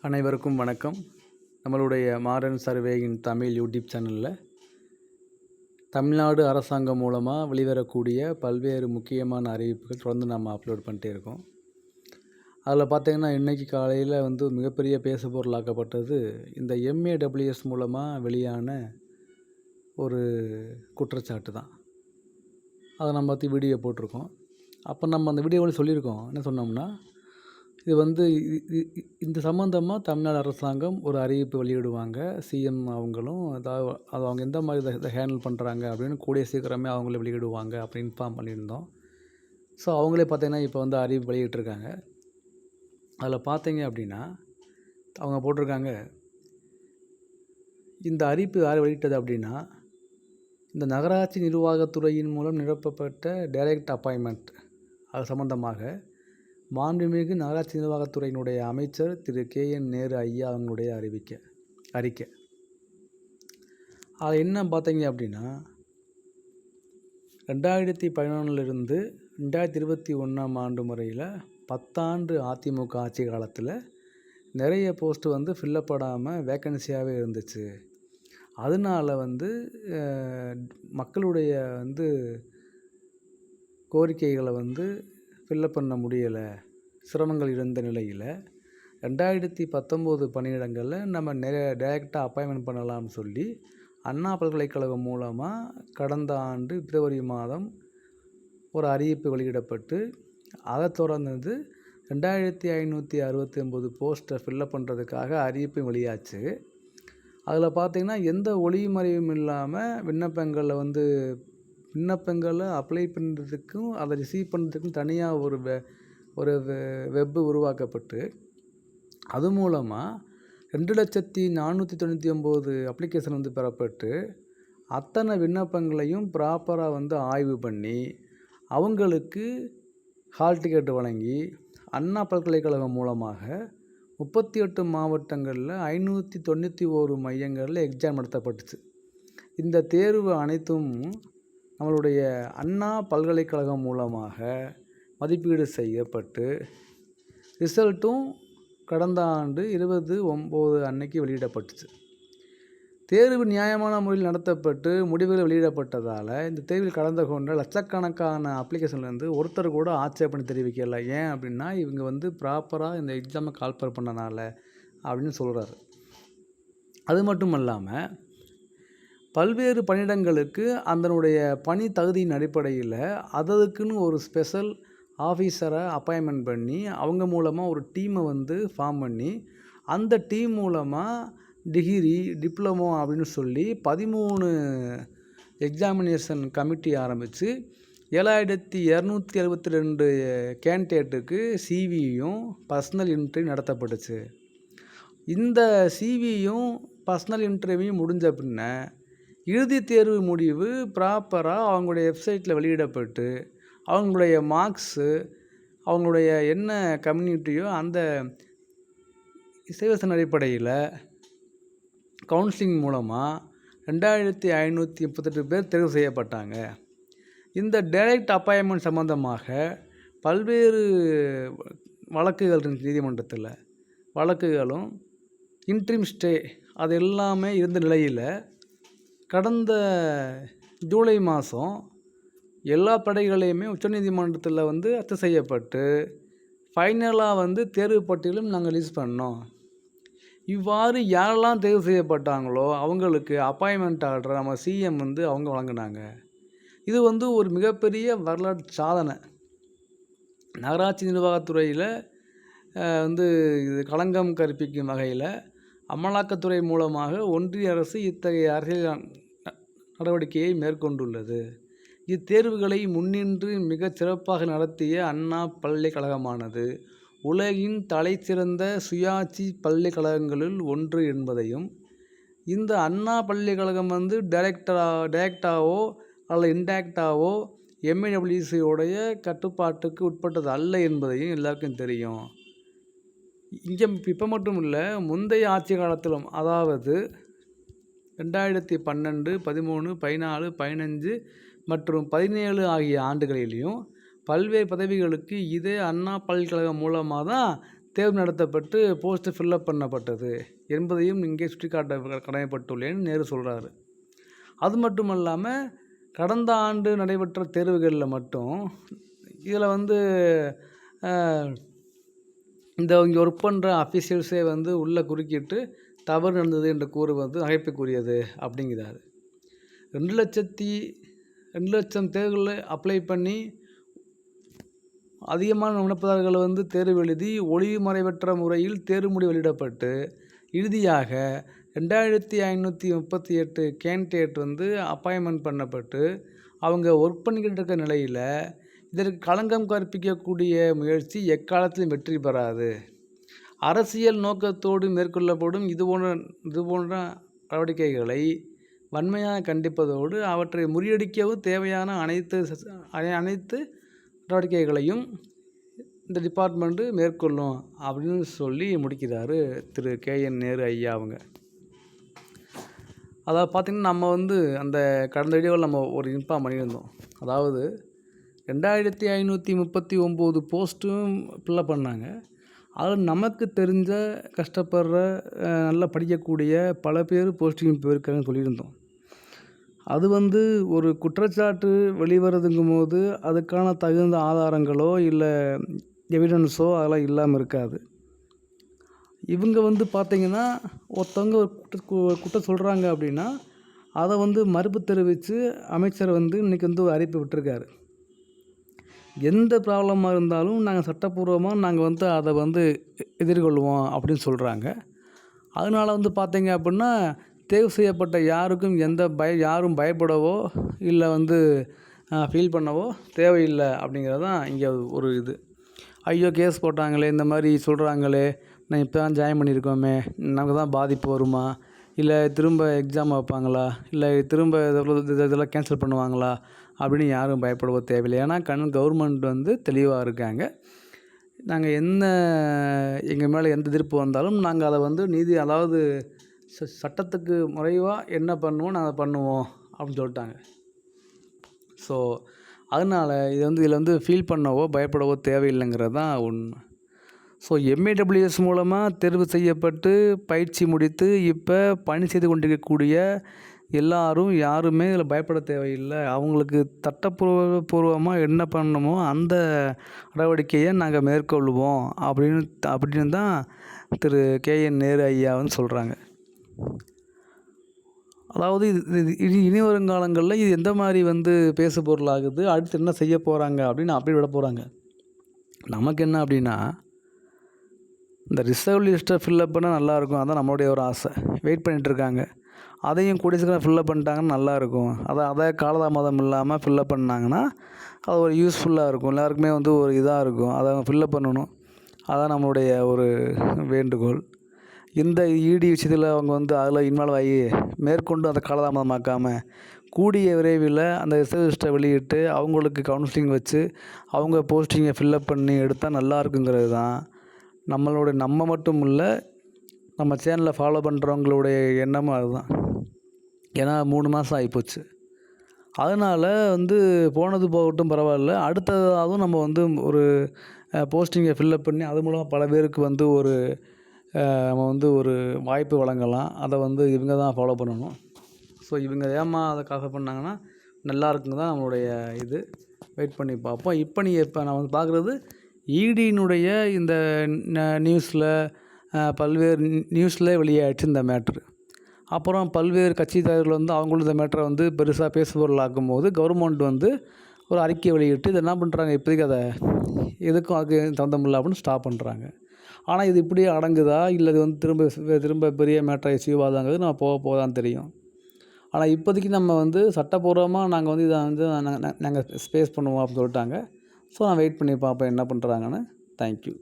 அனைவருக்கும் வணக்கம். நம்மளுடைய மாடர்ன் சர்வேயின் தமிழ் யூடியூப் சேனலில் தமிழ்நாடு அரசாங்கம் மூலமாக வெளிவரக்கூடிய பல்வேறு முக்கியமான அறிவிப்புகள் தொடர்ந்து நம்ம அப்லோட் பண்ணிட்டே இருக்கோம். அதில் பார்த்திங்கன்னா இன்றைக்கி காலையில் மிகப்பெரிய பேசுபொருளாக்கப்பட்டது இந்த MAWS மூலமாக வெளியான ஒரு குற்றச்சாட்டு தான். அதை நம்ம பற்றி வீடியோ போட்டிருக்கோம். அப்போ நம்ம அந்த வீடியோவில் சொல்லியிருக்கோம், என்ன சொன்னோம்னா, இது இந்த சம்மந்தமாக தமிழ்நாடு அரசாங்கம் ஒரு அறிவிப்பு வெளியிடுவாங்க. சிஎம் அவங்களும் அது அவங்க எந்த மாதிரி இதை ஹேண்டில் பண்ணுறாங்க அப்படின்னு கூடிய சீக்கிரமே அவங்களே வெளியிடுவாங்க அப்படின்னு இன்ஃபார்ம் பண்ணியிருந்தோம். ஸோ அவங்களே பார்த்திங்கன்னா இப்போ அறிவிப்பு வெளியிட்டிருக்காங்க. அதில் பார்த்தீங்க அப்படின்னா அவங்க போட்டிருக்காங்க, இந்த அறிவிப்பு யார் வெளியிட்டது அப்படின்னா, இந்த நகராட்சி நிர்வாகத்துறையின் மூலம் நிரப்பப்பட்ட டைரக்ட் அப்பாயின்மெண்ட் அது சம்மந்தமாக மாண்புமிகு நகராட்சி நிர்வாகத்துறையினுடைய அமைச்சர் திரு KN நேரு ஐயா அவங்களுடைய அறிக்கை. அது என்ன பார்த்தீங்க அப்படின்னா, 2011லிருந்து 2021ஆம் ஆண்டு முறையில் 10 ஆண்டு அதிமுக ஆட்சி காலத்தில் நிறைய போஸ்ட்டு ஃபில்லப் பண்ணாமல் வேக்கன்சியாகவே இருந்துச்சு. அதனால மக்களுடைய கோரிக்கைகளை ஃபில்லப் பண்ண முடியலை, சிரமங்கள் இருந்த நிலையில் 2019 பணியிடங்களில் நம்ம டைரெக்டாக அப்பாயின்மெண்ட் பண்ணலாம்னு சொல்லி அண்ணா பல்கலைக்கழகம் மூலமாக கடந்த ஆண்டு பிப்ரவரி மாதம் ஒரு அறிவிப்பு வெளியிடப்பட்டு, அதை தொடர்ந்து 2569 போஸ்ட்டை ஃபில்லப் பண்ணுறதுக்காக அறிவிப்பு வெளியாச்சு. அதில் பார்த்திங்கன்னா எந்த ஒளிமறைவும் இல்லாமல் விண்ணப்பங்களை அப்ளை பண்ணுறதுக்கும் அதை ரிசீவ் பண்ணுறதுக்கும் தனியாக ஒரு வெப்பு உருவாக்கப்பட்டு, அது மூலமாக 2,499 அப்ளிகேஷன் பெறப்பட்டு, அத்தனை விண்ணப்பங்களையும் ப்ராப்பராக ஆய்வு பண்ணி அவங்களுக்கு ஹால் டிக்கெட் வழங்கி அண்ணா பல்கலைக்கழகம் மூலமாக 38 மாவட்டங்களில் 591 மையங்களில் எக்ஸாம் நடத்தப்பட்டுச்சு. இந்த தேர்வு அனைத்தும் நம்மளுடைய அண்ணா பல்கலைக்கழகம் மூலமாக மதிப்பீடு செய்யப்பட்டு ரிசல்ட்டும் கடந்த ஆண்டு 20/9 அன்னைக்கு வெளியிடப்பட்டுச்சு. தேர்வு நியாயமான முறையில் நடத்தப்பட்டு முடிவுகள் வெளியிடப்பட்டதால் இந்த தேர்வில் கலந்து கொண்ட லட்சக்கணக்கான அப்ளிகேஷன்லேருந்து ஒருத்தர் கூட ஆட்சேபனை தெரிவிக்கலை. ஏன் அப்படின்னா, இவங்க ப்ராப்பராக இந்த எக்ஸாமை கால்ஃபர் பண்ணனால அப்படின்னு சொல்கிறாரு. அது மட்டும் இல்லாமல் பல்வேறு பணியிடங்களுக்கு அதனுடைய பணி தகுதியின் அடிப்படையில் அதற்குன்னு ஒரு ஸ்பெஷல் ஆஃபீஸரை அப்பாயின்மெண்ட் பண்ணி அவங்க மூலமாக ஒரு டீமை ஃபார்ம் பண்ணி அந்த டீம் மூலமாக டிகிரி, டிப்ளமோ அப்படின்னு சொல்லி 13 எக்ஸாமினேஷன் கமிட்டி ஆரம்பித்து 7272 கேண்டிடேட்டுக்கு சிவியும் பர்சனல் இன்டர்வியூ நடத்தப்பட்டுச்சு. இந்த சிவியும் பர்சனல் இன்டர்வியூ முடிஞ்ச பின்ன இறுதி தேர்வு முடிவு ப்ராப்பராக அவங்களுடைய வெப்சைட்டில் வெளியிடப்பட்டு அவங்களுடைய மார்க்ஸு, அவங்களுடைய என்ன கம்யூனிட்டியோ அந்த ரிசர்வேஷன் அடிப்படையில் கவுன்சிலிங் மூலமாக 2538 பேர் தேர்வு செய்யப்பட்டாங்க. இந்த டைரக்ட் அப்பாயின்மெண்ட் சம்மந்தமாக பல்வேறு வழக்குகள் நீதிமன்றத்தில் வழக்குகளும் இன்ட்ரீம் ஸ்டே அது எல்லாமே இருந்த நிலையில் கடந்த ஜூலை மாதம் எல்லா படைகளையுமே உச்சநீதிமன்றத்தில் ரத்து செய்யப்பட்டு ஃபைனலாக தேர்வு பட்டியலும் நாங்கள் ரிலீஸ் பண்ணோம். இவ்வாறு யாரெல்லாம் தேர்வு செய்யப்பட்டாங்களோ அவங்களுக்கு அப்பாயின்மெண்ட் ஆர்டர் நம்ம சிஎம் அவங்க வழங்கினாங்க. இது ஒரு மிகப்பெரிய வரலாற்று சாதனை. நகராட்சி நிர்வாகத்துறையில் இது களங்கம் கற்பிக்கும் வகையில் அமலாக்கத்துறை மூலமாக ஒன்றிய அரசு இத்தகைய அரசியல் நடவடிக்கையை மேற்கொண்டுள்ளது. இத்தேர்வுகளை முன்னின்று மிகச் சிறப்பாக நடத்திய அண்ணா பல்கலைக்கழகமானது உலகின் தலைசிறந்த சுயாட்சி பல்கலைக்கழகங்களில் ஒன்று என்பதையும், இந்த அண்ணா பல்கலைக்கழகம் டைரக்டாவோ அல்லது இன்டைரக்டாவோ MAWS கட்டுப்பாட்டுக்கு உட்பட்டது அல்ல என்பதையும் எல்லாருக்கும் தெரியும். இங்கே இப்போ மட்டும் இல்லை, முந்தைய ஆட்சி காலத்திலும், அதாவது 2012, 13, 14, 15 மற்றும் 17 ஆகிய ஆண்டுகளிலையும் பல்வேறு பதவிகளுக்கு இதே அண்ணா பல்கலைக்கழகம் மூலமாக தான் தேர்வு நடத்தப்பட்டு போஸ்ட்டு ஃபில்லப் பண்ணப்பட்டது என்பதையும் இங்கே சுட்டிக்காட்ட கடமைப்பட்டுள்ளேன்னு நேரு சொல்கிறாரு. அது மட்டும் இல்லாமல் கடந்த ஆண்டு நடைபெற்ற தேர்வுகளில் மட்டும் இதில் வந்து இந்த இங்கே ஒர்க் பண்ணுற அஃபீஷியல்ஸே வந்து உள்ளே குறுக்கிட்டு தவறு நடந்தது என்று கூறுவது நகைப்புக்குரியது அப்படிங்கிறாரு. 2,00,000 தேர்வுகளில் அப்ளை பண்ணி அதிகமான விண்ணப்பதாரர்கள் வந்து தேர்வு எழுதி ஒளிமறைவற்ற முறையில் தேர்வு முடிவு வெளியிடப்பட்டு இறுதியாக 2,538 கேண்டிடேட் வந்து அப்பாயின்மெண்ட் பண்ணப்பட்டு அவங்க ஒர்க் பண்ணிக்கிட்டு இருக்க நிலையில் இதற்கு களங்கம் கற்பிக்கக்கூடிய முயற்சி எக்காலத்திலும் வெற்றி பெறாது. அரசியல் நோக்கத்தோடு மேற்கொள்ளப்படும் இதுபோன்ற நடவடிக்கைகளை வன்மையாக கண்டிப்பதோடு அவற்றை முறியடிக்கவும் தேவையான அனைத்து நடவடிக்கைகளையும் இந்த டிபார்ட்மெண்ட்டு மேற்கொள்ளும் அப்படின்னு சொல்லி முடிக்கிறாரு திரு KN நேரு ஐயா அவங்க. அதாவது பார்த்திங்கன்னா நம்ம வந்து அந்த கடந்த வீடியோவில் நம்ம ஒரு இன்ஃபார்ம் பண்ணியிருந்தோம். அதாவது 2,539 போஸ்ட்டும் ஃபில்லப் பண்ணாங்க. அதில் நமக்கு தெரிஞ்ச கஷ்டப்படுற நல்லா படிக்கக்கூடிய பல பேர் போஸ்டிங் போயிருக்காங்கன்னு சொல்லியிருந்தோம். அது வந்து ஒரு குற்றச்சாட்டு வெளிவருதுங்கும் போது அதுக்கான தகுந்த ஆதாரங்களோ இல்லை எவிடன்ஸோ அதெல்லாம் இல்லாமல் இருக்காது. இவங்க வந்து பார்த்திங்கன்னா ஒருத்தவங்க ஒரு குற்றம் சொல்கிறாங்க அப்படின்னா அதை வந்து மறுப்பு தெரிவித்து அமைச்சர் வந்து இன்றைக்கி வந்து ஒரு அறிவிப்பு விட்டுருக்காரு. எந்த ப்ராப்ளமாக இருந்தாலும் நாங்கள் சட்டப்பூர்வமாக நாங்கள் வந்து அதை வந்து எதிர்கொள்வோம் அப்படின்னு சொல்கிறாங்க. அதனால் வந்து பார்த்திங்க அப்படின்னா தேர்வு செய்யப்பட்ட யாருக்கும் யாரும் பயப்படவோ இல்லை வந்து ஃபீல் பண்ணவோ தேவையில்லை அப்படிங்கிறது தான் இங்கே ஒரு இது. ஐயோ கேஸ் போட்டாங்களே, இந்த மாதிரி சொல்கிறாங்களே, நான் இப்போ தான் ஜாயின் பண்ணியிருக்கோமே, நமக்கு தான் பாதிப்பு வருமா, இல்லை திரும்ப எக்ஸாம் வைப்பாங்களா, இல்லை திரும்ப இதெல்லாம் கேன்சல் பண்ணுவாங்களா அப்படின்னு யாரும் பயப்படவோ தேவையில்லை. ஏன்னா கவர்மெண்ட் வந்து தெளிவாக இருக்காங்க. நாங்கள் எங்கள் மேலே எந்த எதிர்ப்பு வந்தாலும் நாங்கள் அதை வந்து அதாவது சட்டத்துக்கு முறைவாக என்ன பண்ணுவோம் நாங்கள் பண்ணுவோம் அப்படின்னு சொல்லிட்டாங்க. ஸோ அதனால் இதில் வந்து ஃபீல் பண்ணவோ பயப்படவோ தேவையில்லைங்கிறது தான் உண்மை. ஸோ MAWS மூலமாக தேர்வு செய்யப்பட்டு பயிற்சி முடித்து இப்போ பணி செய்து கொண்டிருக்கக்கூடிய யாருமே இதில் பயப்பட தேவையில்லை. அவங்களுக்கு சட்டப்பூர்வமாக என்ன பண்ணணுமோ அந்த நடவடிக்கையை நாங்கள் மேற்கொள்வோம் அப்படின்னு தான் திரு KN நேரு ஐயா வந்து சொல்கிறாங்க. அதாவது இது இனி வருங்காலங்களில் இது எந்த மாதிரி வந்து பேசு பொருளாகுது, அடுத்து என்ன செய்ய போகிறாங்க அப்படின்னு அப்படி விட போகிறாங்க. நமக்கு என்ன அப்படின்னா இந்த ரிசர்வ் லிஸ்ட்டை ஃபில்லப் பண்ணால் நல்லாயிருக்கும், அதான் நம்மளுடைய ஒரு ஆசை. வெயிட் பண்ணிகிட்ருக்காங்க. அதையும் கூடிய சீக்கிரம் ஃபில்லப் பண்ணிட்டாங்கன்னா நல்லாயிருக்கும். அதை காலதாமதம் இல்லாமல் ஃபில்லப் பண்ணாங்கன்னா அது ஒரு யூஸ்ஃபுல்லாக இருக்கும். எல்லாருக்குமே வந்து ஒரு இதாக இருக்கும். அதை ஃபில்லப் பண்ணணும். அதான் நம்மளுடைய ஒரு வேண்டுகோள். இந்த ED விஷயத்தில் அவங்க வந்து அதில் இன்வால்வ் ஆகி மேற்கொண்டு அதை காலதாமதமாக்காமல் கூடிய விரைவில் அந்த ரிசர்வ் லிஸ்ட்டை வெளியிட்டு அவங்களுக்கு கவுன்சிலிங் வச்சு அவங்க போஸ்டிங்கை ஃபில்லப் பண்ணி எடுத்தால் நல்லா இருக்குங்கிறது தான் நம்ம மட்டும் இல்லை, நம்ம சேனலை ஃபாலோ பண்ணுறவங்களுடைய எண்ணமும் அதுதான். ஏன்னா 3 மாதம் ஆகிப்போச்சு. அதனால் வந்து போனது போகட்டும் பரவாயில்ல, அடுத்ததாகவும் நம்ம வந்து ஒரு போஸ்டிங்கை ஃபில்லப் பண்ணி அது மூலமாக பல பேருக்கு வந்து நம்ம வந்து ஒரு வாய்ப்பு வழங்கலாம். அதை வந்து இவங்க தான் ஃபாலோ பண்ணணும். ஸோ இவங்க அதை காசு பண்ணாங்கன்னா நல்லா இருக்குங்க தான் நம்மளுடைய இது. வெயிட் பண்ணி பார்ப்போம். இப்போ நான் வந்து பார்க்குறது EDயினுடைய இந்த நியூஸில் பல்வேறு நியூஸில் வெளியாகிடுச்சு இந்த மேட்ரு. அப்புறம் பல்வேறு கட்சி தலைவர்கள் வந்து அவங்களும் இந்த மேட்டரை வந்து பெருசாக பேசுபொருளாக்கும் போது கவர்மெண்ட் வந்து ஒரு அறிக்கை வெளியிட்டு இதை என்ன பண்ணுறாங்க, இப்போதைக்கு அதை எதுக்கும் அதுக்கு சம்மந்தமில்லை அப்படின்னு ஸ்டாப் பண்ணுறாங்க. ஆனால் இது இப்படியே அடங்குதா இல்லை இது வந்து திரும்ப பெரிய மேட்டரை இஷ்யூவாதாங்கிறது நம்ம போக தான் தெரியும். ஆனால் இப்போதைக்கு நம்ம வந்து சட்டப்பூர்வமாக நாங்கள் வந்து இதை வந்து நாங்கள் ஸ்பேஸ் பண்ணுவோம் அப்படின்னு சொல்லிட்டாங்க. ஸோ நான் வெயிட் பண்ணி பார்ப்பேன் என்ன பண்ணுறாங்கன்னு. தேங்க்யூ.